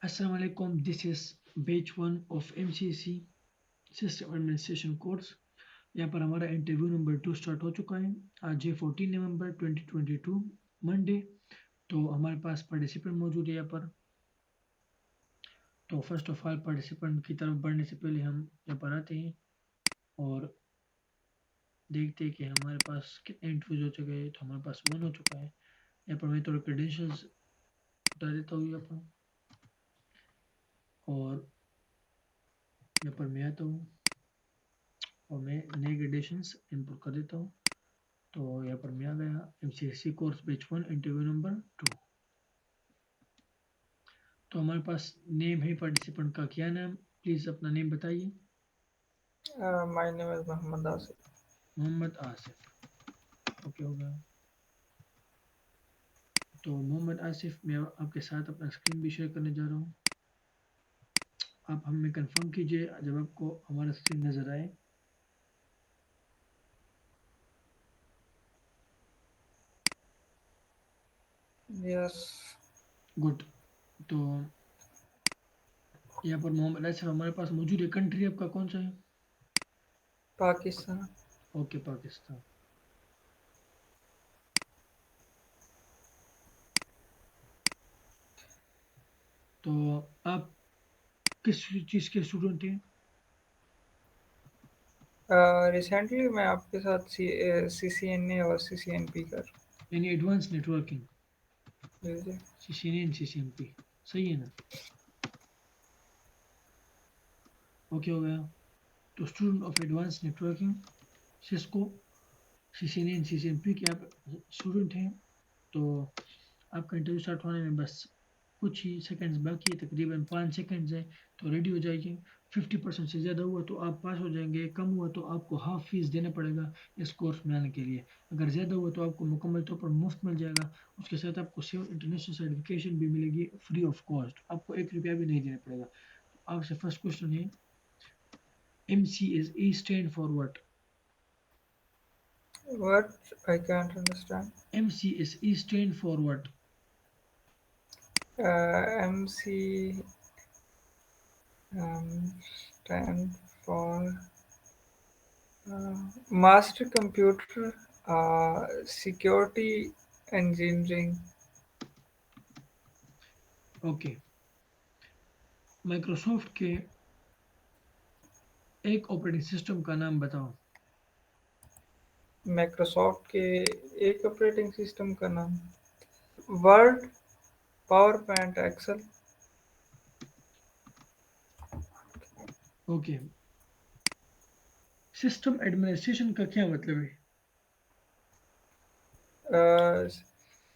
Assalamu alaikum. This is batch 1 of MCC system administration course. यहाँ पर हमारा interview number 2 start हो चुका है। आज है 14 नवंबर 2022 मंडे। तो हमारे पास पार्टिसिपेंट मौजूद है यहाँ पर। तो फर्स्ट ऑफ ऑल पार्टिसिपेंट की तरफ बढ़ने से पहले हम यहाँ पर आते हैं और देखते हैं कि हमारे पास कितने इंटरव्यूज हो चुके हैं। तो हमारे पास 1 हो चुका है। यहाँ पर मैं थोड़ा क्रेडेंशियल्स बता देता हूँ यहाँ पर, और यहाँ पर मैं आता हूँ और मैं नए क्रेडेंशियल्स इनपुट कर देता हूँ। तो यहाँ पर मैं आ गया MCSC course batch 1 interview number 2। तो हमारे पास नेम है पार्टिसिपेंट का, क्या नाम, प्लीज़ अपना नेम बताइए। My name is Muhammad Asif. Mohammad Asif. Okay हो गया। तो मोहम्मद आसिफ, मैं आपके साथ अपना स्क्रीन भी शेयर करने जा रहा हूँ। आप हमें कंफर्म कीजिए जब आपको हमारा स्क्रीन नज़र आए। Yes, good. तो यहाँ पर मोहम्मद आसिफ हमारे पास मौजूद है। कंट्री आपका कौन सा है? Pakistan. ओके, पाकिस्तान। तो आप किस चीज़ के स्टूडेंट हैं? रिसेंटली मैं आपके साथ CCNA और CCNP कर यानी एडवांस नेटवर्किंग, जी। CCNA CCNP, सही है ना? ओके हो गया। तो student of advance networking Cisco CCNA and CCNP के आप स्टूडेंट हैं। तो आपका इंटरव्यू स्टार्ट होने में बस कुछ ही सेकंड्स बाकी है, तकरीबन 5 सेकंड्स है। तो रेडी हो जाइए। 50% से ज़्यादा हुआ तो आप पास हो जाएंगे, कम हुआ तो आपको हाफ फीस देना पड़ेगा इस कोर्स में आने के लिए। अगर ज़्यादा हुआ तो आपको मुकम्मल तौर पर मुफ्त मिल जाएगा। उसके साथ आपको सेवन इंटरनेशनल सर्टिफिकेशन भी मिलेगी फ्री ऑफ कॉस्ट, आपको 1 रुपया भी नहीं देना पड़ेगा। तो आपसे फर्स्ट क्वेश्चन है, MCSE stand for what? What? I can't understand. MCSE stand for what? MC stand for Master Computer Security Engineering. Okay. Microsoft के एक ऑपरेटिंग सिस्टम का नाम बताओ। माइक्रोसॉफ्ट के एक ऑपरेटिंग सिस्टम का नाम Word, PowerPoint, Excel. Okay. System administration का क्या मतलब है?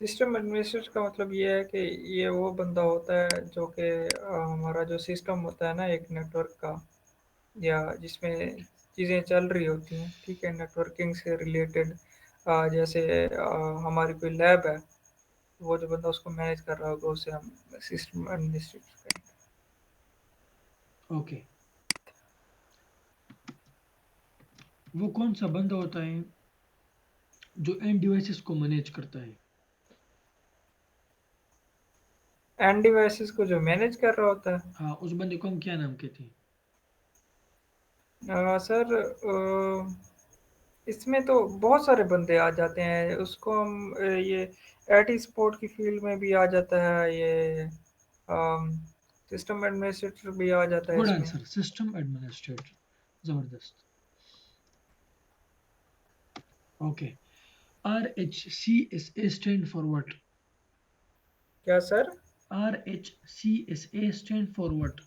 सिस्टम एडमिनिस्ट्रेटर का मतलब ये है कि ये वो बंदा होता है जो कि हमारा जो सिस्टम होता है ना एक नेटवर्क का, या जिसमें चीज़ें चल रही होती हैं, ठीक है, नेटवर्किंग से रिलेटेड। जैसे हमारी कोई लैब है, वो जो बंदा उसको मैनेज कर रहा होगा उसे हम सिस्टम एडमिनिस्ट्रेटर कहेंगे। ओके। वो कौन सा बंदा होता है जो एंड डिवाइसेस को मैनेज करता है? एंड डिवाइसेस को जो मैनेज कर रहा होता है। हाँ, उस बंदे को हम क्या नाम कहते हैं? सर, इसमें तो बहुत सारे बंदे आ जाते हैं, उसको हम ये आईटी सपोर्ट की फील्ड में भी आ जाता है, ये सिस्टम एडमिनिस्ट्रेटर भी आ जाता है गुड इसमें। Answer, system administrator. जबरदस्त। Okay. RHCSA stand for what? क्या sir? RHCSA stand for what?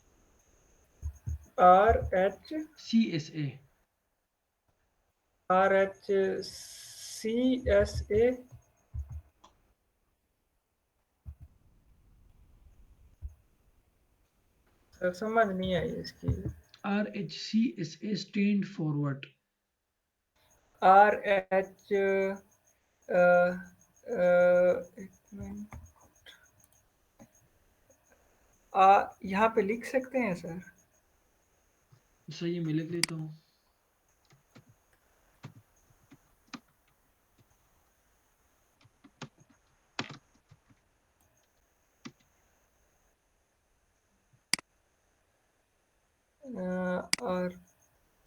RH CSA। RHCSA। Sir समझ नहीं आई इसकी। RHCSA stand for what? RH एक मिनट, यहाँ पे लिख सकते हैं सर? सही है, मैं लिख लेता हूँ। और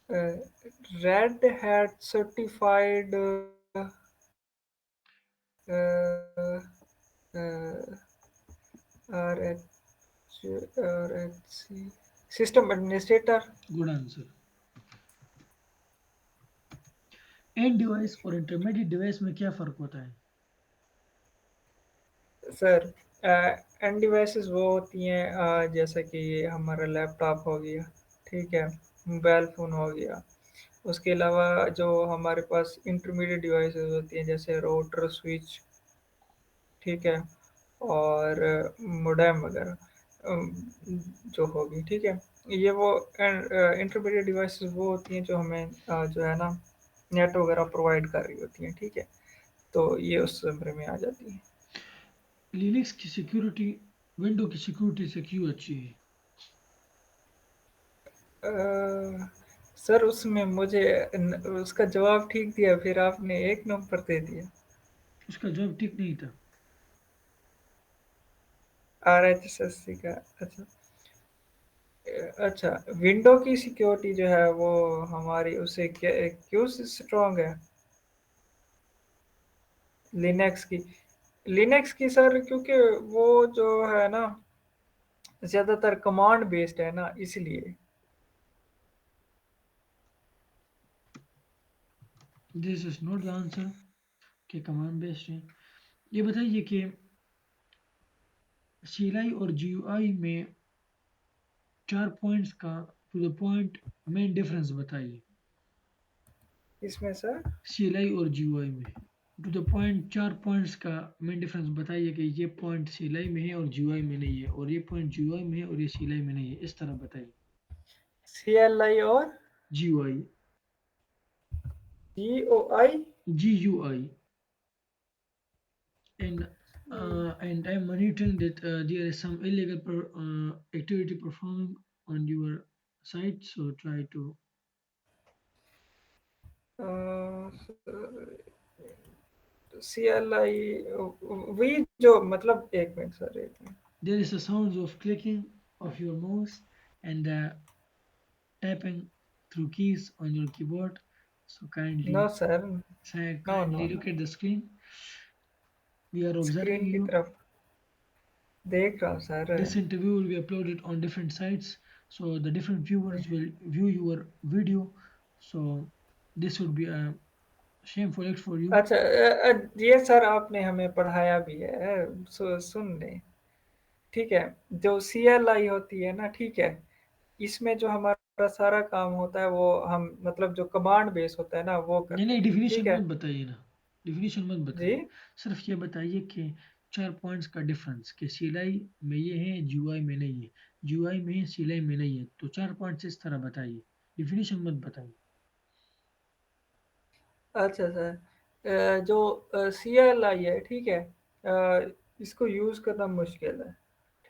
Red Hat certified R H R H C system administrator. Good answer. End device और इंटरमीडिएट डिवाइस में क्या फ़र्क होता है? सर एंड डिवाइसेस वो होती हैं जैसे कि हमारा लैपटॉप हो गया, ठीक है, मोबाइल फ़ोन हो गया। उसके अलावा जो हमारे पास इंटरमीडिएट डिवाइसेस होती हैं जैसे राउटर, स्विच, ठीक है, और मोडेम वगैरह जो होगी, ठीक है। ये वो इंटरमीडिएट डिवाइसेस वो होती हैं जो हमें जो है ना नेट वगैरह प्रोवाइड कर रही होती हैं, ठीक है। तो ये उस ज़मरे में आ जाती हैं। लिनक्स की सिक्योरिटी विंडो की सिक्योरिटी से क्यों अच्छी है? अ, सर उसमें मुझे उसका जवाब ठीक दिया, फिर आपने एक नंबर दे दिया। उसका जवाब ठीक नहीं था। RHSC का। अच्छा। अच्छा, विंडो की सिक्योरिटी जो है वो हमारी उससे क्या क्यों स्ट्रांग है? लिनक्स की। लिनक्स की सर क्योंकि वो जो है ना ज्यादातर कमांड बेस्ड है ना, इसलिए। This is not the answer कि कमांड बेस्ड है। ये बताइए कि CLI और GUI में 4 पॉइंट्स का to the point main difference बताइए। इसमें सर CLI और GUI में टू द पॉइंट 4 पॉइंट्स का मेन डिफरेंस बताइए कि ये पॉइंट CLI में है और GUI में नहीं है, और ये पॉइंट GUI में है और ये CLI में नहीं है, इस तरह बताइए। CLI और GUI। GUI। GUI and and I'm monitoring that there is some illegal activity performing on your site, so try to. CLI वही जो मतलब एक मिनट सर, एक minute. There is a sounds of clicking of your mouse and tapping through keys on your keyboard. So no kindly, sir, no no kindly no. look at the screen. We are observing screen की you. तरफ देख रहा हूँ sir. This interview will be uploaded on different sites, so the different viewers will view your video. So this would be a shameful act for you. अच्छा, ये sir आपने हमें पढ़ाया भी है, सुन ले, ठीक है। जो CLI होती है ना, ठीक है, इसमें जो हमारा सारा काम होता है वो हम मतलब जो कमांड बेस होता है ना वो नहीं करते नहीं, हैं, ठीक डिफिनीशन है। मत बताइए ना, डिफिनीशन मत जी। बताइए। सिर्फ ये बताइए कि 4 पॉइंट्स का डिफरेंस कि CLI में ये है, GUI में नहीं है, GUI में है, CLI में नहीं है, तो 4 पॉइंट्स इस तरह बताइए, डिफिनीशन मत बताइए। अच्छा सर, जो CLI है, ठीक है, इसको यूज़ करना मुश्किल है,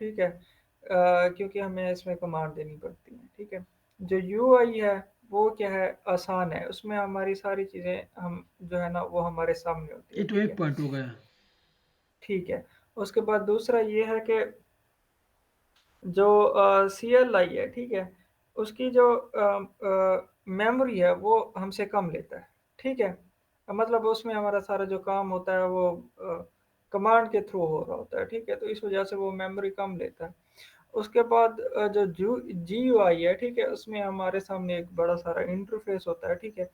ठीक है, क्योंकि हमें इसमें कमांड देनी पड़ती है, ठीक है। जो UI है वो क्या है, आसान है, उसमें हमारी सारी चीज़ें हम जो है ना वो हमारे सामने होती ये है, तो ठीक एक है। पॉइंट हो गया। ठीक है। उसके बाद दूसरा ये है कि जो CLI है, ठीक है, उसकी जो मेमोरी है वो हमसे कम लेता है, ठीक है। मतलब उसमें हमारा सारा जो काम होता है वो कमांड के थ्रू हो रहा होता है, ठीक है, तो इस वजह से वो मेमोरी कम लेता है। उसके बाद जो GUI है, ठीक है, उसमें हमारे सामने एक बड़ा सारा इंटरफेस होता है, ठीक है,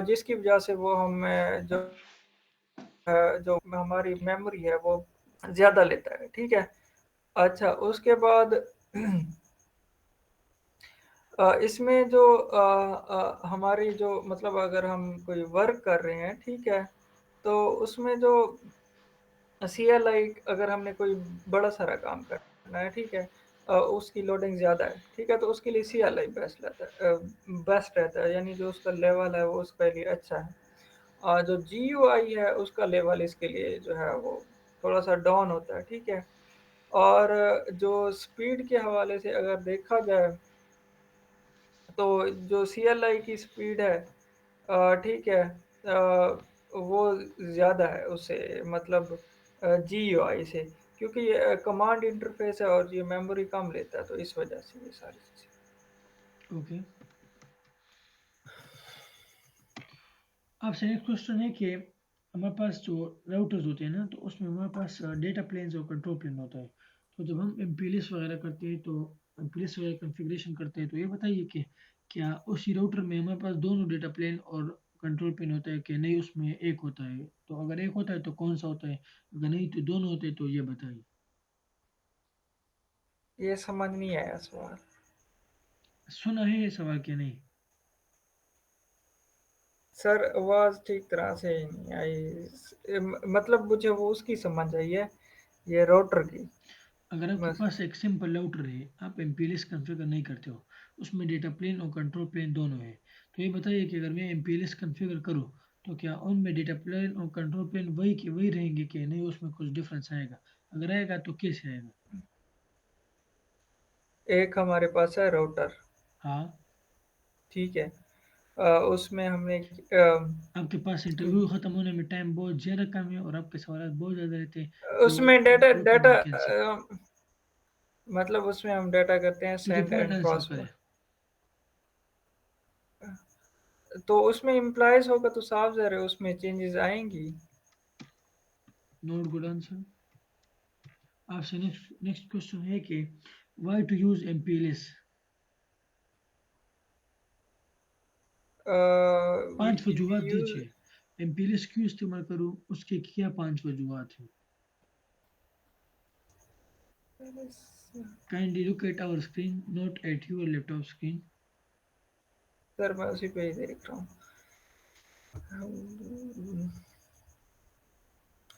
जिसकी वजह से वो हमें जो हमारी मेमोरी है वो ज़्यादा लेता है, ठीक है। अच्छा, उसके बाद इसमें जो हमारी जो मतलब अगर हम कोई वर्क कर रहे हैं, ठीक है, तो उसमें जो CLI अगर हमने कोई बड़ा सारा काम करना है, ठीक है, उसकी लोडिंग ज़्यादा है, ठीक है, तो उसके लिए CLI बेस्ट रहता है, यानी जो उसका लेवल है वो उसके लिए अच्छा है। जो GUI है उसका लेवल इसके लिए जो है वो थोड़ा सा डाउन होता है, ठीक है। और जो स्पीड के हवाले से अगर देखा जाए तो जो CLI की स्पीड है, ठीक है, वो ज़्यादा है उससे, मतलब GUI से, क्योंकि ये कमांड इंटरफेस है और ये मेमोरी कम लेता है, तो इस वजह से ये सारी चीज़ें। ओके, आपसे नेक्स्ट क्वेश्चन है कि हमारे पास जो राउटर्स होते हैं ना, तो उसमें हमारे पास डेटा प्लेन्स और कंट्रोल प्लेन होता है। तो जब हम एमपीएलएस वगैरह करते हैं, तो एमपीएलएस वगैरह कॉन्फ़िगरेशन करते हैं, तो ये बताइए कि क्या उसी राउटर में हमारे पास दोनों डेटा प्लेन और कंट्रोल प्लेन होता है कि नहीं, उसमें एक होता है? तो अगर एक होता है तो कौन सा होता है, अगर नहीं तो दोनों होते हैं, तो ये बताइए। ये समझ नहीं आया सवाल। सुना है ये सवाल कि नहीं? सर आवाज ठीक तरह से ही नहीं आई। मतलब मुझे वो उसकी समझ आई है, ये राउटर की। अगर आपके बस। पास एक सिंपल राउटर है, आप एमपीएलएस कॉन्फ़िगर नहीं करते हो, उसमें डेटा प्लेन और कंट्रोल प्लेन दोनों है, तो ये बताइए कि अगर मैं एमपीएलएस कॉन्फ़िगर करूँ, तो क्या उनमें डेटा प्लेन और कंट्रोल प्लेन वही के वही रहेंगे कि नहीं, उसमें कुछ डिफरेंस आएगा? अगर आएगा तो कैसे आएगा? एक हमारे पास है राउटर, हाँ। ठीक है। उसमें हमने आपके पास इंटरव्यू खत्म होने में टाइम बहुत ज़्यादा कम है और आपके सवाल बहुत ज़्यादा रहते हैं, तो उसमें डेटा रिकॉर्डिंग डेटा में कैंसिल। मतलब उसमें हम डेटा करते हैं send repeat and answer transfer. करें। तो उसमें इम्प्लाइज होगा तो साफ ज़ाहिर है उसमें चेंजेस आएंगी। Not good answer. आपसे नेक्स्ट नेक्स्ट क्वेश्चन है कि वाई टू यूज एमपीएलएस? पांच वी वजूहत यूज दीजिए, एमपीएलएस क्यों इस्तेमाल करूं, उसके क्या पांच वजूहत हैं? Kindly look at our screen, not at your laptop screen. Sir मैं उसी पे ही देख रहा हूँ।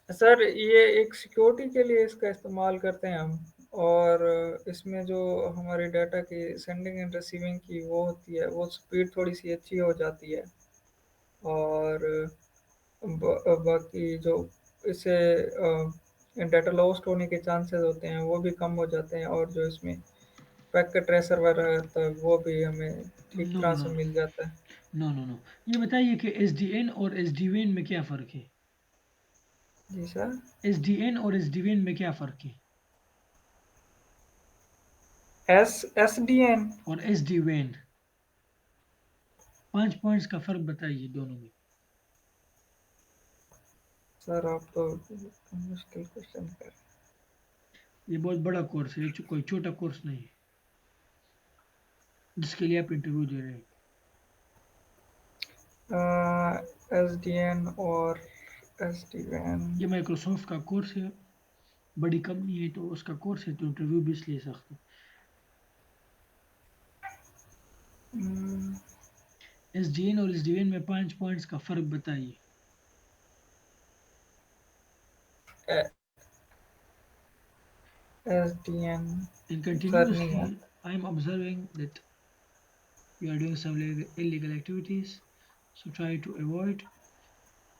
सर ये एक सिक्योरिटी के लिए इसका इस्तेमाल करते हैं हम। और इसमें जो हमारी डाटा की सेंडिंग एंड रिसीविंग की वो होती है, वो स्पीड थोड़ी सी अच्छी हो जाती है। और बाकी जो इससे डाटा लॉस्ट होने के चांसेस होते हैं वो भी कम हो जाते हैं। और जो इसमें पैकेट ट्रेसर वगैरह रहता है वो भी हमें ठीक नो तरह नो से मिल जाता है। नो नो नो, ये बताइए कि एसडीएन और एसडीवेन में क्या फ़र्क है? जी सर। एसडीएन और एसडीवेन में क्या फ़र्क है? S D N. और एसडीवेन, 5 पॉइंट्स का फ़र्क बताइए दोनों में। सर आप तो मुश्किल क्वेश्चन कर ये बहुत बड़ा कोर्स है, ये कोई छोटा कोर्स नहीं है जिसके लिए आप इंटरव्यू दे रहे हैं। रहे। एस डी एन और एस डी एन। ये माइक्रोसॉफ्ट का कोर्स है, बड़ी कंपनी है तो उसका कोर्स है, तो इंटरव्यू भी इसलिए सख्त है। एसडीएन और एसडीवेन में 5 पॉइंट्स का फ़र्क बताइए। S D N. And sir नहीं continuously, आता। I am observing that you are doing some illegal activities, so try to avoid.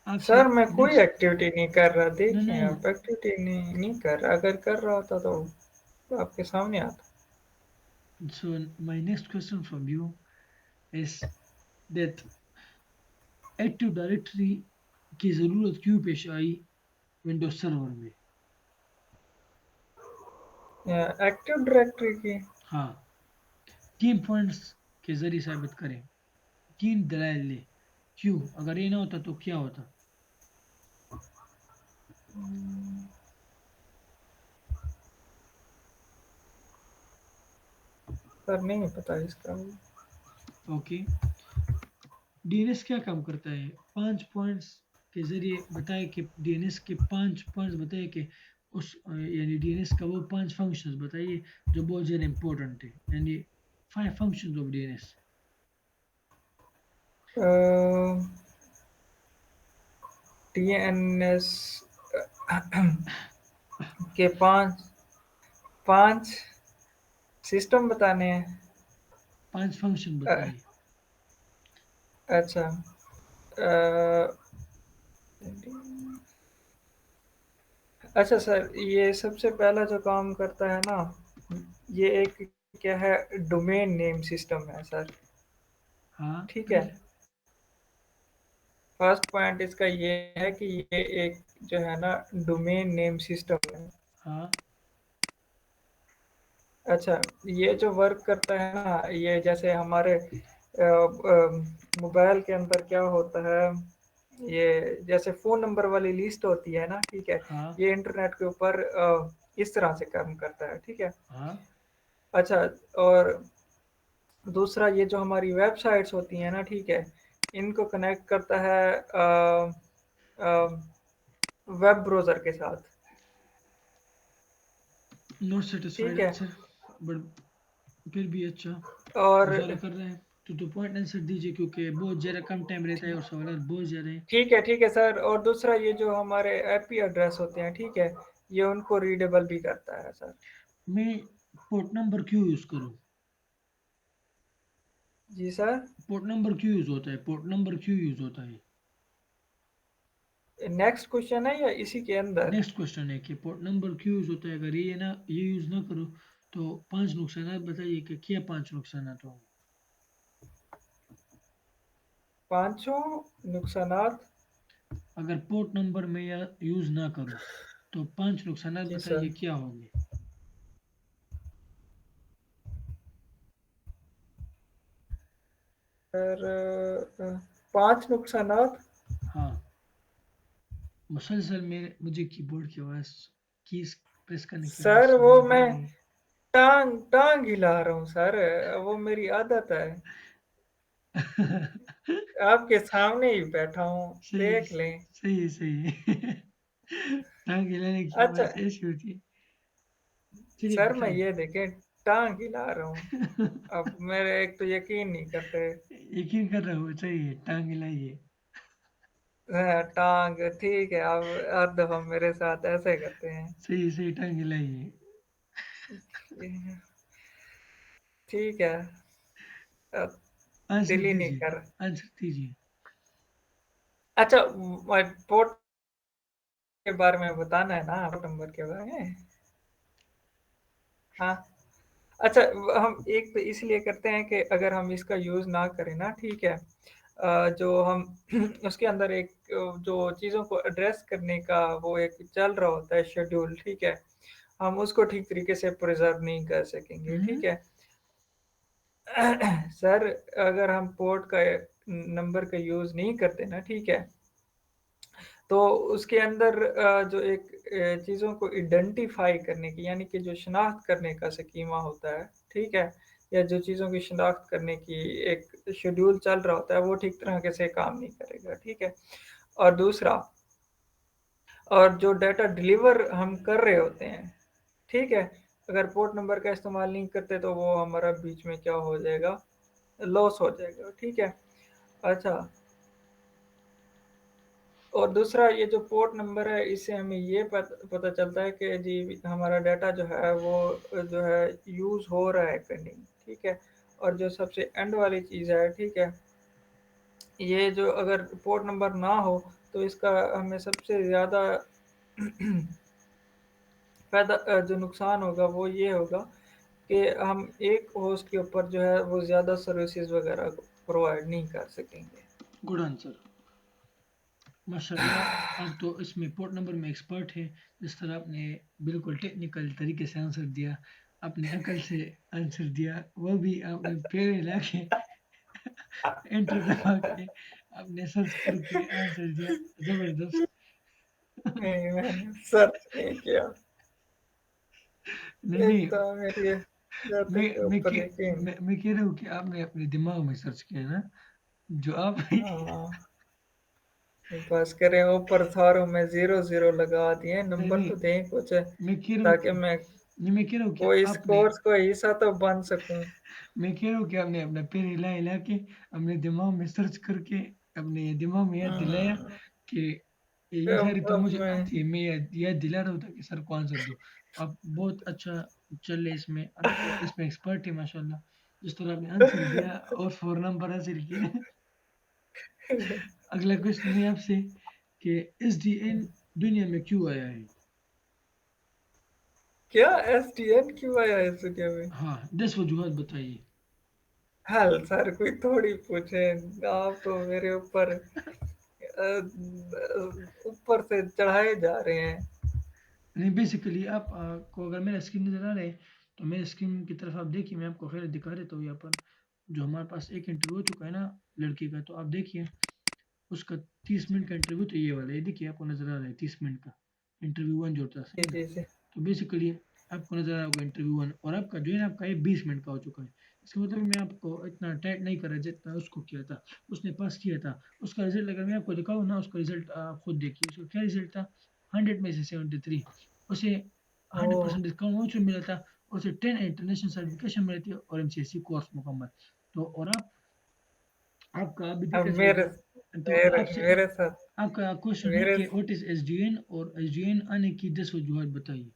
आपसे सर मैं कोई नेक्स्ट, एक्टिविटी नहीं कर रहा, नो नो, देखें आप, एक्टिविटी नहीं कर रहा। अगर कर रहा होता तो आपके सामने आता। so my next question from you is that active directory की ज़रूरत क्यों पेश आई विंडोज सर्वर में? एक्टिव डायरेक्टरी की। हाँ, 3 पॉइंट्स के जरिए साबित करें, 3 दलाइल लें, क्यों, अगर ये ना होता तो क्या होता? सर नहीं पता इसका। ओके, डीएनएस क्या काम करता है? 5 पॉइंट्स के जरिए बताए कि डीएनएस के 5 पॉइंट्स बताए कि उस यानी डीएनएस का वो 5 फंक्शंस बताइए जो बहुत ज़्यादा इंपॉर्टेंट है, यानी 5 functions of DNS. T N S के पांच पांच सिस्टम बताने हैं। 5 फंक्शन अ, बताइए। अच्छा। अ, अच्छा सर, ये सबसे पहला जो काम करता है ना, ये एक क्या है, डोमेन नेम सिस्टम है सर। हाँ, ठीक है। फिर? फर्स्ट पॉइंट इसका ये है कि ये एक जो है ना डोमेन नेम सिस्टम है। हाँ, अच्छा, ये जो वर्क करता है ना, ये जैसे हमारे मोबाइल के अंदर क्या होता है, ये जैसे फ़ोन नंबर वाली लिस्ट होती है ना, ठीक है? हाँ ये इंटरनेट के ऊपर इस तरह से काम करता है, ठीक है? हाँ। अच्छा, और दूसरा ये जो हमारी वेबसाइट्स होती हैं ना, ठीक है? इनको कनेक्ट करता है वेब ब्राउज़र के साथ, नॉट सेटिस्फाइड ठीक है? आंसर, बट फिर भी अच्छा और गुजारा कर रहे हैं। तो पॉइंट आंसर दीजिए, क्योंकि बहुत ज़्यादा कम टाइम रहता है और सवाल बहुत ज़्यादा है। ठीक है सर, और दूसरा ये जो हमारे आईपी एड्रेस होते हैं, ठीक है? ये उनको रीडेबल भी करता है सर। मैं पोर्ट नंबर क्यों यूज़ करूँ? जी सर। पोर्ट नंबर क्यों यूज़ होता है? पोर्ट नंबर क्यों यूज़ होता है? नेक्स्ट क्वेश्चन है या इसी के अंदर? नेक्स्ट क्वेश्चन है कि पोर्ट नंबर क्यों यूज़ होता है? अगर ये यूज़ ना करो तो पांच नुकसानात बताइए कि क्या पांच नुकसानात होंगे? पांचों नुकसानात। अगर पोर्ट नंबर में या यूज़ ना करो तो पांच नुकसानात जी सर। बताइए क्या होंगे? सर पांच नुकसानात। हाँ, मुसलसल मुझे कीबोर्ड की आवाज़, कीज प्रेस करने की आवाज़ सर वो सुनाई दे मैं रही है। टांग टांग हिला रहा हूँ सर, वो मेरी आदत है। आपके सामने ही बैठा हूँ, सही देख लें। सही है। टांग हिलाने की अच्छा आवाज़ ऐसी होती है। चलिए सर, मैं बताइए। ये देखें टांग हिला रहा हूँ। अब मेरे एक तो यकीन नहीं करते। यकीन कर रहा हूँ, चाहिए टांग हिलाइए। हाँ, टांग ठीक है, अब हर दफा मेरे साथ ऐसे करते हैं। सही टांग हिलाइए। ठीक है। अब आंसर दिल ही नहीं दीजिए, कर। आंसर दीजिए। अच्छा, पोर्ट के बारे में बताना है ना, पोर्ट नंबर के बारे में। हाँ। अच्छा, हम एक तो इसलिए करते हैं कि अगर हम इसका यूज़ ना करें ना, ठीक है? जो हम उसके अंदर एक जो चीज़ों को एड्रेस करने का वो एक चल रहा होता है शेड्यूल, ठीक है? हम उसको ठीक तरीके से प्रिज़र्व नहीं कर सकेंगे, हम्म। ठीक है? सर, अगर हम पोर्ट का नंबर का यूज़ नहीं करते ना, ठीक है? तो उसके अंदर जो एक चीज़ों को आइडेंटिफ़ाई करने की, यानी कि जो शनाख्त करने का स्कीमा होता है, ठीक है? या जो चीज़ों की शनाख्त करने की एक शेड्यूल चल रहा होता है, वो ठीक तरीके से काम नहीं करेगा, ठीक है? और दूसरा, और जो डाटा डिलीवर हम कर रहे होते हैं, ठीक है? अगर पोर्ट नंबर का इस्तेमाल नहीं करते तो वो हमारा बीच में क्या हो जाएगा, लॉस हो जाएगा, ठीक है? अच्छा, और दूसरा ये जो पोर्ट नंबर है, इससे हमें ये पता चलता है कि जी हमारा डाटा जो है वो जो है यूज़ हो रहा है कि नहीं, ठीक है? और जो सबसे एंड वाली चीज़ है, ठीक है? ये जो अगर पोर्ट नंबर ना हो तो इसका हमें सबसे ज़्यादा जो नुकसान होगा वो ये होगा कि हम एक होस्ट के ऊपर जो है वो ज़्यादा सर्विसेज वगैरह प्रोवाइड नहीं कर सकेंगे। गुड आंसर, माशाल्लाह। आप तो इसमें पोर्ट नंबर में एक्सपर्ट हैं। जिस तरह आपने बिल्कुल टेक्निकल तरीके से आंसर दिया, आपने अकल से आंसर दिया, वो भी आपने पैर हिला के एंटर दबा के आपने सर्च करके आंसर दिया। जबरदस्त। नहीं, मैंने सर्च नहीं किया। नहीं एक नहीं, तो मेरी जाति मैं के मैं ऊपर के यकीन। मैं कह रहा हूँ कि आपने अपने दिमाग में सर्च किया ना, जो आप हाँ, बस करें ऊपर थारों में ज़ीरो ज़ीरो लगा दिए, नहीं नंबर नहीं, तो दें कुछ, मैं कह रहा हूँ ताकि कि मैं नहीं, मैं कह रहा हूँ कि कोई इस आपने कोर्स को हिस्सा तो बन सकूं। मैं कह रहा हूँ कि आपने अपना पैर हिला हिला के अपने दिमाग में सर्च करके अपने दिमाग में याद दिलाया हम्म, कि ये सारी तो अब मुझे मैं आती है, मैं याद दिला रहा होता कि सर को आंसर दो। आप बहुत अच्छा चल रहे इसमें, आप तो इसमें एक्सपर्ट है माशाल्लाह। जिस तरह आपने आंसर दिया और 4 नंबर हासिल किए। अगला क्वेश्चन है आपसे कि SDN दुनिया में क्यों आया है? क्या एसडीएन क्यों आया इस दुनिया में? हाँ, 10 वजूहत बताइए। हल सर कोई थोड़ी पूछे, आप तो मेरे ऊपर ऊपर से चढ़ाए जा रहे हैं। नहीं, बेसिकली आप को अगर मेरा स्क्रीन नजर आ रहा है तो मेरे स्क्रीन की तरफ आप देखिए, मैं आपको खैर दिखा देता हूँ यहाँ पर, जो हमारे पास एक इंटरव्यू हो चुका है ना लड़की का, तो आप देखिए उसका 30 मिनट का इंटरव्यू तो ये वाला है, देखिए आपको नजर आ रहा है 30 मिनट का इंटरव्यू वन जो था, जी, सही ना। जी, जी। तो बेसिकली आपको नजर आ रहा होगा इंटरव्यू वन, और आपका जो है ना आपका ये 20 मिनट का हो चुका है। इसका मतलब मैं आपको इतना टाइट नहीं कर रहा जितना उसको किया था, उसने पास किया था। उसका रिजल्ट अगर मैं आपको दिखाऊँ ना, उसका रिजल्ट आप खुद देखिए, उसका क्या रिजल्ट था, 100 में से 73। उसे हंड्रेड ओह! परसेंट डिस्काउंट मिला था। उसे 10 इंटरनेशनल सर्टिफिकेशन मिली थी और एमसीएससी कोर्स मुकम्मल। तो और आपका अभी अब दिक्कत ये मेरे होगा, तो मेरे आपसे मेरे साथ आपका क्वेश्चन है मेरे कि व्हाट इज एसडीएन, और एसडीएन आने की 10 वजूहत बताइए।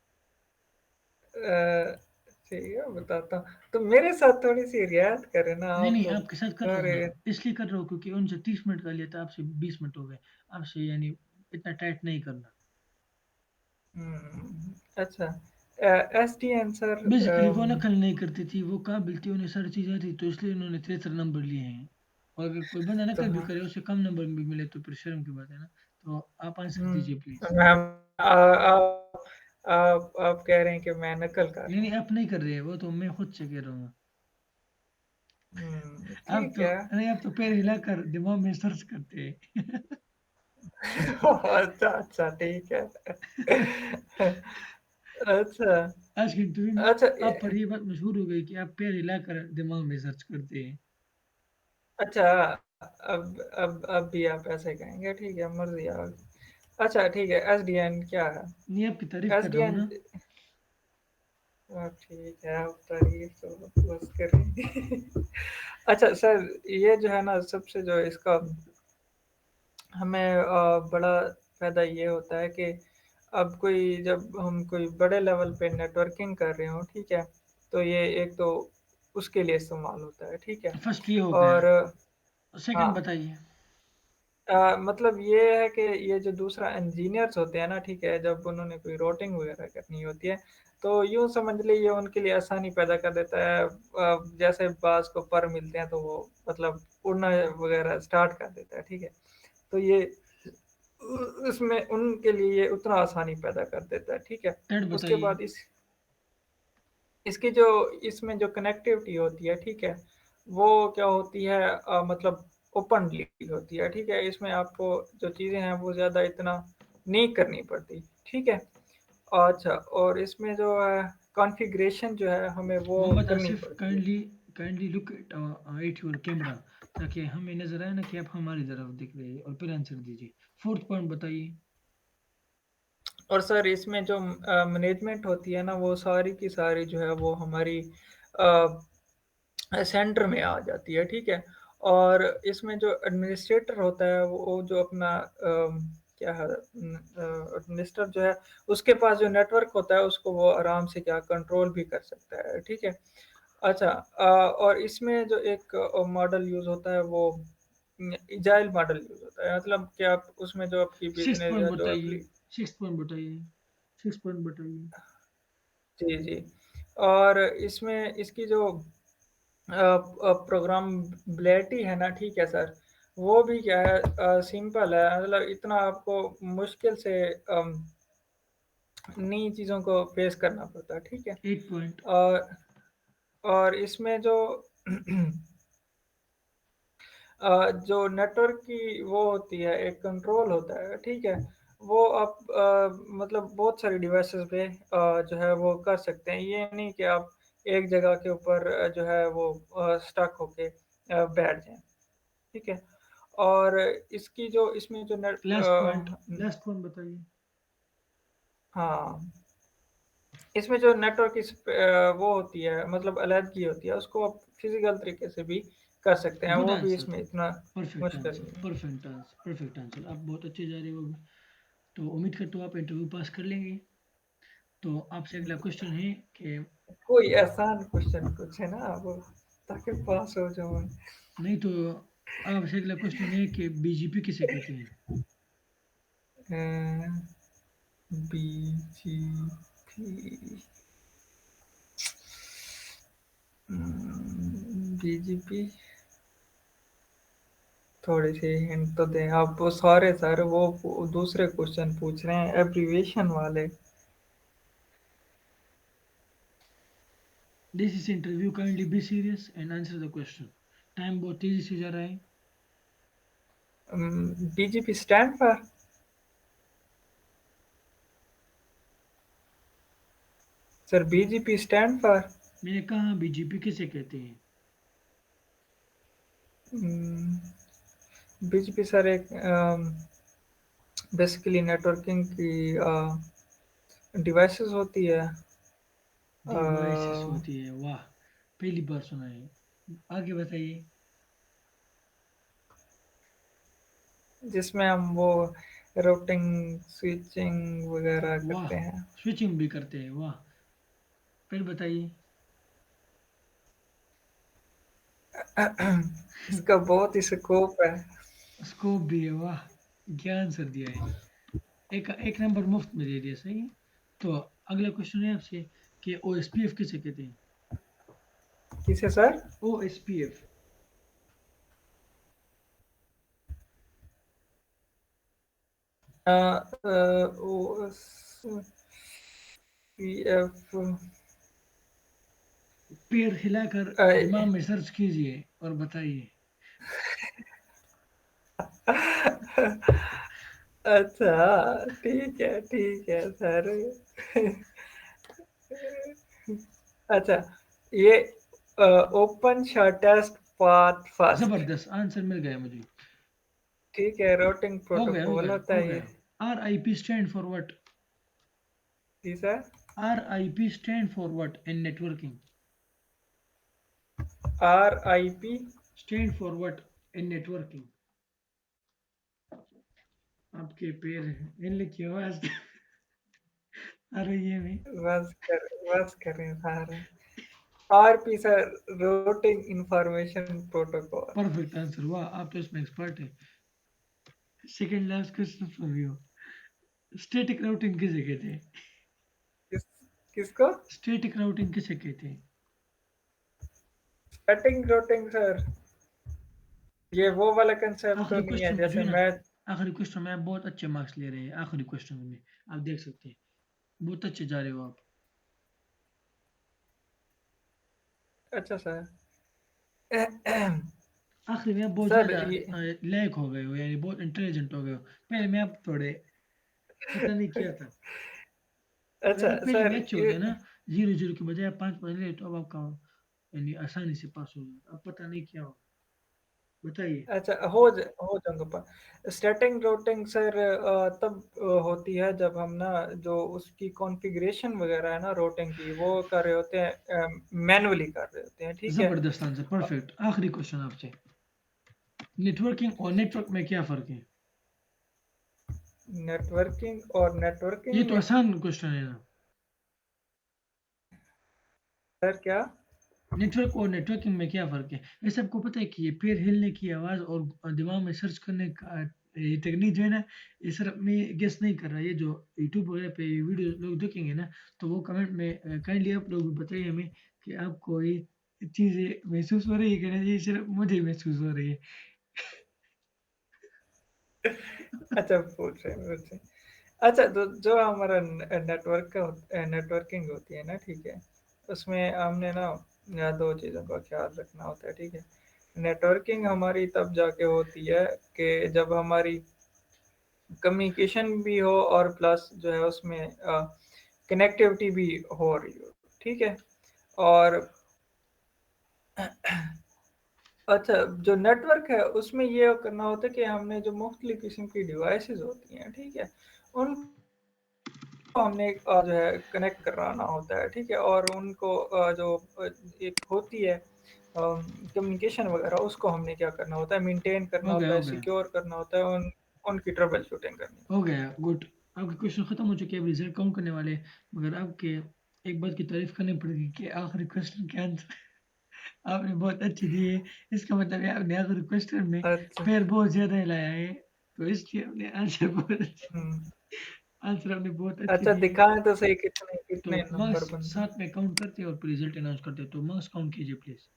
ठीक है, बताता हूँ। तो मेरे साथ थोड़ी-सी रियायत करें ना नहीं आप नहीं, लोग। आपके साथ कर रहा हूँ अरे! ना, इसलिए कर रहा हूँ क्योंकि उनसे 30 मिनट का लिया था, आपसे 20 मिनट हो गए। आपसे यानी इतना टाइट नहीं करना। अच्छा। एसडीएन सर बेसिकली वो नकल नहीं करती थी, वो काबिल थी, उन्हें सारी चीज़ आती, तो इसलिए उन्होंने 73 नंबर लिए हैं। और अगर कोई बंदा तो नकल भी हाँ, करे, उसे कम नंबर भी मिले, तो फिर शर्म की बात है ना। तो आप आंसर दीजिए प्लीज। मैम, आप कह रहे हैं कि मैं नकल कर नहीं रहा नहीं, हूँ। आप नहीं कर रहे हैं, वो तो मैं खुद से कह रहा हूँ। आप ठीक तो है। नहीं, आप तो पैर हिलाकर दिमाग में सर्च करते हैं। अच्छा, अच्छा, ठीक है। अच्छा, आज की इंटरव्यू में अच्छा, आप पर ये बात मशहूर हो गई कि आप पैर हिलाकर दिमाग में सर्च करते हैं। अच्छा, अब भी आप ऐसे कहेंगे, ठीक है, मर्जी आप। अच्छा, ठीक है, एसडीएन क्या है? नहीं, आपकी तारीफ कर रहा हूँ एसडीएन, ना। ठीक है, आप तारीफ तो बस करेंगे। अच्छा सर, ये जो है ना, सबसे जो इसका हमें बड़ा फ़ायदा ये होता है कि अब कोई जब हम कोई बड़े लेवल पे नेटवर्किंग कर रहे हो, ठीक है, तो ये एक तो उसके लिए इस्तेमाल होता है, ठीक है। फर्स्ट ये हो गया, और सेकंड हाँ, बताइए। मतलब ये है कि ये जो दूसरा इंजीनियर्स होते हैं ना, ठीक है, जब उन्होंने कोई रोटिंग वगैरह करनी होती है, तो यूँ समझ लीजिए उनके लिए आसानी पैदा कर देता है। जैसे बाज को पर मिलते हैं तो वो मतलब उड़ना वगैरह स्टार्ट कर देता है, ठीक है। तो ये उसमें उनके लिए ये उतना आसानी पैदा कर देता है, ठीक है। थर्ड उसके बताइए। बाद इसकी जो इसमें जो कनेक्टिविटी होती है, ठीक है, वो क्या होती है, मतलब ओपनली होती है, ठीक है। इसमें आपको जो चीज़ें हैं वो ज़्यादा इतना नहीं करनी पड़ती, ठीक है। अच्छा, और इसमें जो है कॉन्फ़िगरेशन जो है हमें वो मोहम्मद करनी आसिफ, पड़ती है। Kindly look at your camera, ताकि हमें नजर आए ना कि आप हमारी तरफ दिख रहे हैं, और फिर आंसर दीजिए। फोर्थ पॉइंट बताइए। और सर इसमें जो मैनेजमेंट होती है ना, वो सारी की सारी जो है वो हमारी अ, सेंटर में आ जाती है, ठीक है। और इसमें जो एडमिनिस्ट्रेटर होता है वो जो अपना क्या है, एडमिनिस्ट्रेटर जो है उसके पास जो नेटवर्क होता है उसको वो आराम से क्या कंट्रोल भी कर सकता है, ठीक है। अच्छा, और इसमें जो एक मॉडल यूज़ होता है वो एजाइल मॉडल यूज़ होता है, मतलब कि आप उसमें जो आपकी सिक्स बिजनेस पॉइंट या जो बताइए। एप्ली सिक्स पॉइंट बताइए। सिक्स पॉइंट बताइए। जी, जी। और इसमें इसकी जो प्रोग्रामबिलिटी है ना, ठीक है सर, वो भी क्या है, सिंपल है, मतलब इतना आपको मुश्किल से नई चीज़ों को फेस करना पड़ता है, ठीक है। 8 पॉइंट। और और इसमें जो जो नेटवर्क की वो होती है, एक कंट्रोल होता है, ठीक है। वो आप मतलब बहुत सारी डिवाइसेस पे जो है वो कर सकते हैं, ये नहीं कि आप एक जगह के ऊपर जो है वो स्टक होके बैठ जाएं, ठीक है। और इसकी जो इसमें जो नेट लास्ट पॉइंट बताइए। हाँ, इसमें जो नेटवर्क वो होती है, मतलब अलग होती है, उसको आप फिजिकल तरीके से भी कर सकते हैं, गुड वो भी आंसर। इसमें इतना परफेक्ट मुश्किल आंसर, नहीं है। परफेक्ट आंसर, परफेक्ट आंसर, आप बहुत अच्छे जा रहे हो अभी। तो उम्मीद करता हूँ आप इंटरव्यू पास कर लेंगे। तो आपसे अगला क्वेश्चन है कि, कोई आसान क्वेश्चन पूछे ना वो, ताकि पास हो जाऊँ। नहीं तो आपसे अगला क्वेश्चन है कि बीजेपी किसे कहते हैं। बी जी पी, बीजीपी, थोड़ी सी हिंट तो दें आप। वो सारे सर वो दूसरे क्वेश्चन पूछ रहे हैं एब्रीविएशन वाले। This is interview, kindly be serious and answer the question. Time बहुत तेजी से जा रहा है। BJP stand for. Sir BJP stand for. मैंने कहा बीजेपी किसे कहते हैं? बीजेपी सर एक बेसिकली नेटवर्किंग की डिवाइसेस होती है। डिवाइसेस होती है, वाह, पहली बार सुना है। आगे बताइए। जिसमें हम वो रूटिंग स्विचिंग वगैरह वाह, करते हैं। स्विचिंग भी करते हैं, वाह। फिर बताइए। इसका बहुत ही स्कोप है। स्कोप भी है, वाह, क्या आंसर दिया है। एक एक नंबर मुफ्त में दे दिया, सही है। तो अगला क्वेश्चन है आपसे कि ओएसपीएफ किसे कहते हैं? किसे सर? ओएसपीएफ। O P F. पैर हिलाकर दिमाग में सर्च कीजिए और बताइए। अच्छा, ठीक है सर। अच्छा, ये ओपन शॉर्टेस्ट पाथ फर्स्ट। जबरदस्त आंसर मिल गया मुझे। ठीक है, रूटिंग हो गया, हो प्रोटोकॉल गया, होता हो है ये। गया। R I P stand for what? जी sir. R I P stand for what in networking? R I P. Stand for what in networking? आपके पैर हिलने की आवाज आ रही है हमें। बस करें sir. R P sir, routing information protocol. Perfect answer, वाह, आप तो इसमें एक्सपर्ट है। Second last question for you. Static routing किसे कहते हैं? किस किसको? स्टैटिक राउटिंग किसे कहते हैं? स्टैटिक रूटिंग सर, ये वो वाला कंसेप्ट तो आखिरी नहीं है क्वेश्चन में जो है जैसे ना, मैं। आखिरी क्वेश्चन में आप बहुत अच्छे मार्क्स ले रहे हैं। आखिरी क्वेश्चन में आप देख सकते हैं, बहुत अच्छे जा रहे हो आप। अच्छा सर। आखिरी में आप बहुत सर ज्यादा ये। लायक हो गए हो, यानी बहुत इंटेलिजेंट हो गए हो। पहले में आप थोड़े पता नहीं क्या था। अगर अच्छा आप पहले में सर अच्छे होते ना, 0-0 के बजाय आप 5 पॉइंट ले, तो अब आपका यानी आसानी से पास हो गया। अब पता नहीं क्या हो। बताइए। अच्छा, हो जाऊंगा पर स्टैटिक रूटिंग सर तब होती है जब हम ना जो उसकी कॉन्फ़िगरेशन वगैरह है ना रूटिंग की, वो कर रहे होते हैं, मैनुअली कर रहे होते हैं, ठीक है। जबरदस्त आंसर, परफेक्ट। आखिरी क्वेश्चन आपसे, नेटवर्किंग और नेटवर्क में क्या फर्क है? नेटवर्किंग और ये नेटवर्किंग तो में। आसान क्वेश्चन है ना। सर क्या? नेटवर्क और नेटवर्किंग में क्या फ़र्क है? वैसे आपको पता है कि ये पैर हिलने की आवाज़ और दिमाग में सर्च करने का ये टेक्नीक जो है ना, ये सिर्फ़ मैं गेस नहीं कर रहा। ये जो यूट्यूब वगैरह पे वीडियो लोग देखेंगे ना, तो वो कमेंट में काइंडली आप लोग बताइए हमें कि आपको ये चीज़ें महसूस हो रही है कि नहीं, ये सिर्फ़ मुझे महसूस हो रही है। अच्छा, पूछ रहे। अच्छा, तो जो हमारा नेटवर्क का नेटवर्किंग होती है ना, ठीक है, उसमें हमने ना दो चीज़ों का ख्याल रखना होता है, ठीक है। नेटवर्किंग हमारी तब जाके होती है कि जब हमारी कम्युनिकेशन भी हो और प्लस जो है उसमें कनेक्टिविटी भी हो रही हो, ठीक है। और अच्छा, जो नेटवर्क है उसमें ये करना होता है कि हमने जो मुख्तलिफ किस्म की डिवाइसेस होती हैं, ठीक है, उनको हमने जो है कनेक्ट कराना होता है, ठीक है। और उनको जो एक होती है कम्युनिकेशन वगैरह, उसको हमने क्या करना होता है, मेंटेन करना हो गया, होता हो है, गया, सिक्योर करना होता है, उनकी ट्रबल शूटिंग करनी हो गया, गुड। आपके क्वेश्चन खत्म हो चुके हैं, अब रिजल्ट काउंट करने वाले हैं। मगर आपके एक बात की तारीफ़ करनी पड़ेगी कि आखिरी क्वेश्चन के आंसर आपने बहुत अच्छी दी है। इसका मतलब है आपने आखिरी क्वेश्चन में होती है। अच्छा। पैर बहुत ज़्यादा हिलाया है, तो इसलिए आपने आंसर बहुत अच्छी हम्म। आंसर आपने बहुत अच्छी अच्छा, दी है। दिखाएं तो सही कितने तो कितने नंबर मार्क्स बनते हैं। साथ में काउंट करते हैं और फिर रिजल्ट अनाउंस करते हैं, तो मार्क्स काउंट कीजिए प्लीज़।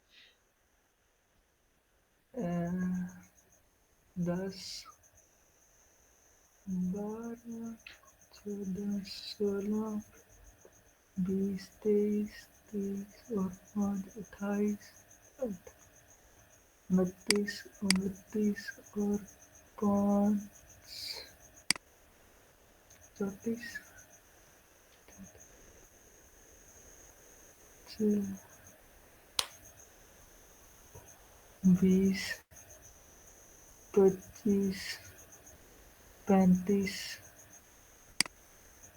10, 12, 14, 16, 20, 23, 30 और 5 28 29 29 और 5 34 20 25 35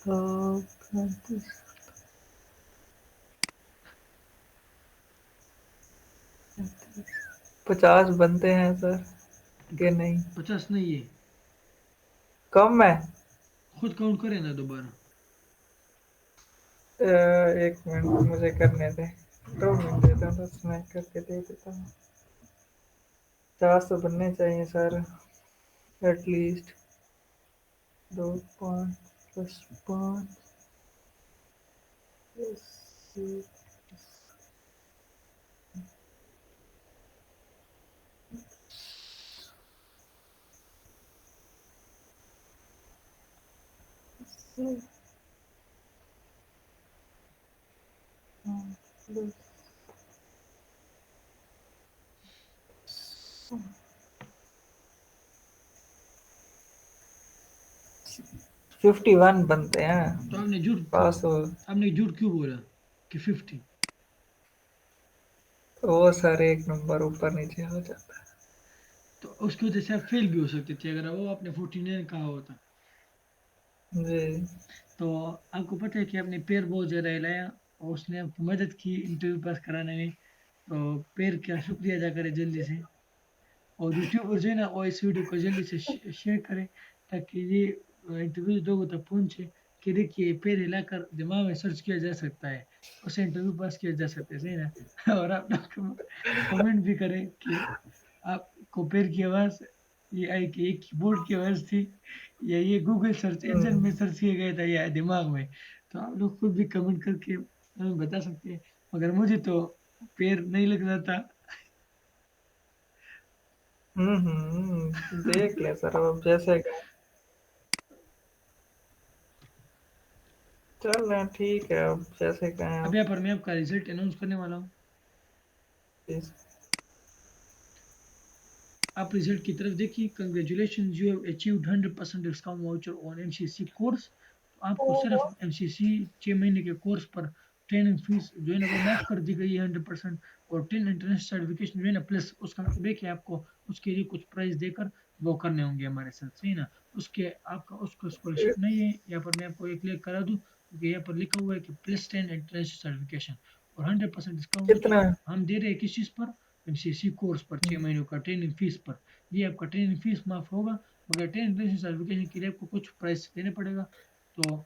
35 50 बनते हैं सर कि नहीं? 50 नहीं है, कम है। खुद काउंट करें ना दोबारा। एक मिनट मुझे करने दे, 2 मिनट देता हूँ, बस मैं करके दे देता हूँ। 50 तो बनने चाहिए सर, एटलीस्ट। 2 5 प्लस 5 51 बनते हैं। तो आपने झूठ क्यों, पास हो। आपने झूठ क्यों बोला कि 50? वो सर एक नंबर ऊपर नीचे हो जाता तो उसकी वजह से आप फेल भी हो सकते थे अगर वो आपने 49 कहा होता। है जी। तो आपको पता है कि आपने पेड़ बहुत ज़्यादा हिलाया और उसने आपकी मदद की इंटरव्यू पास कराने में। तो पेड़ का शुक्रिया अदा करें जल्दी से, और यूट्यूबर जो है ना वो इस वीडियो को जल्दी से शेयर करें, ताकि ये इंटरव्यू लोगों तक पहुंचे कि देखिए पैर हिलाकर दिमाग में सर्च किया जा सकता है, उसे इंटरव्यू पास किया जा सकता है, सही ना? और आप लोग कमेंट भी करें कि आपको पैर की आवाज़ ये आई कि एक कीबोर्ड की आवाज़ थी, या ये गूगल सर्च इंजन में सर्च किया गया था, या दिमाग में। तो आप लोग खुद भी कमेंट करके हमें बता सकते हैं, मगर मुझे तो पैर नहीं लग रहा था। देख ले सर, अब जैसे चल रहे हैं ठीक है, अब जैसे कहें अब आप। यहाँ पर मैं आपका रिजल्ट अनाउंस करने वाला हूँ। आप रिजल्ट की तरफ देखिए। Congratulation, you have achieved 100% discount voucher on MCC course. तो आपको सिर्फ एमसीसी 6 महीने के कोर्स पर ट्रेनिंग फीस जो है ना वो माफ कर दी गई है 100%। और 10 इंटरनेशनल सर्टिफिकेशन जो है ना प्लस, उसका मतलब है कि आपको उसके लिए कुछ प्राइस देकर वो करने होंगे हमारे साथ, सही ना? उसके आपका उसका स्कॉलरशिप नहीं है। यहाँ पर मैं आपको एक क्लियर करा दूँ, क्योंकि यहाँ पर लिखा हुआ है कि +10 इंटरनेशनल सर्टिफिकेशन और 100% डिस्काउंट कितना? हम दे रहे हैं किस चीज़ पर? एमसीसी कोर्स पर, 6 महीनों का ट्रेनिंग फीस पर। ये आपका ट्रेनिंग फीस माफ होगा, मगर ट्रेनिंग सर्टिफिकेशन के लिए आपको कुछ प्राइस देने पड़ेगा। तो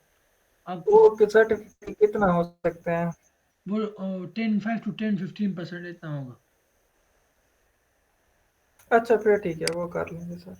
आप वो सर्टिफिकेट कितना हो सकते हैं? वो 10 5 to 10 15% इतना होगा। अच्छा फिर ठीक है, वो कर लेंगे सर,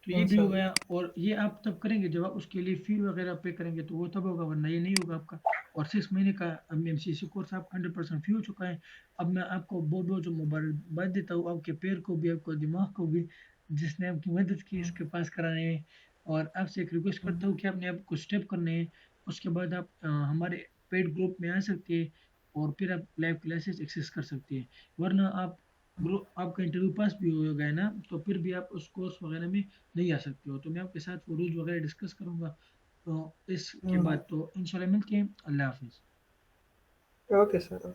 तो ये भी हो गया, इंशाल्लाह। और ये आप तब करेंगे जब आप उसके लिए फी वगैरह पे करेंगे, तो वो तब होगा, वरना ये नहीं होगा आपका। और 6 महीने का एमसीसी कोर्स आपका 100% फी हो चुका है। अब मैं आपको बहुत बहुत जो मुबारकबाद देता हूँ, आपके पैर को भी, आपको दिमाग को भी, जिसने आपकी मदद की इसके पास कराने में। और आपसे एक रिक्वेस्ट करता हूँ कि आपने आप कुछ स्टेप करने हैं। उसके बाद आप हमारे पेड ग्रुप में आ सकते हैं, और फिर आप लाइव क्लासेस एक्सेस कर सकते हैं। वरना आप ग्रुप, आपका इंटरव्यू पास भी हो गया ना, तो फिर भी आप उस कोर्स वगैरह में नहीं आ सकते हो। तो मैं आपके साथ वो रूल्स वगैरह डिस्कस करूंगा। तो इसके बाद तो इंशाल्लाह मिलते हैं। अल्लाह हाफिज़। Okay sir.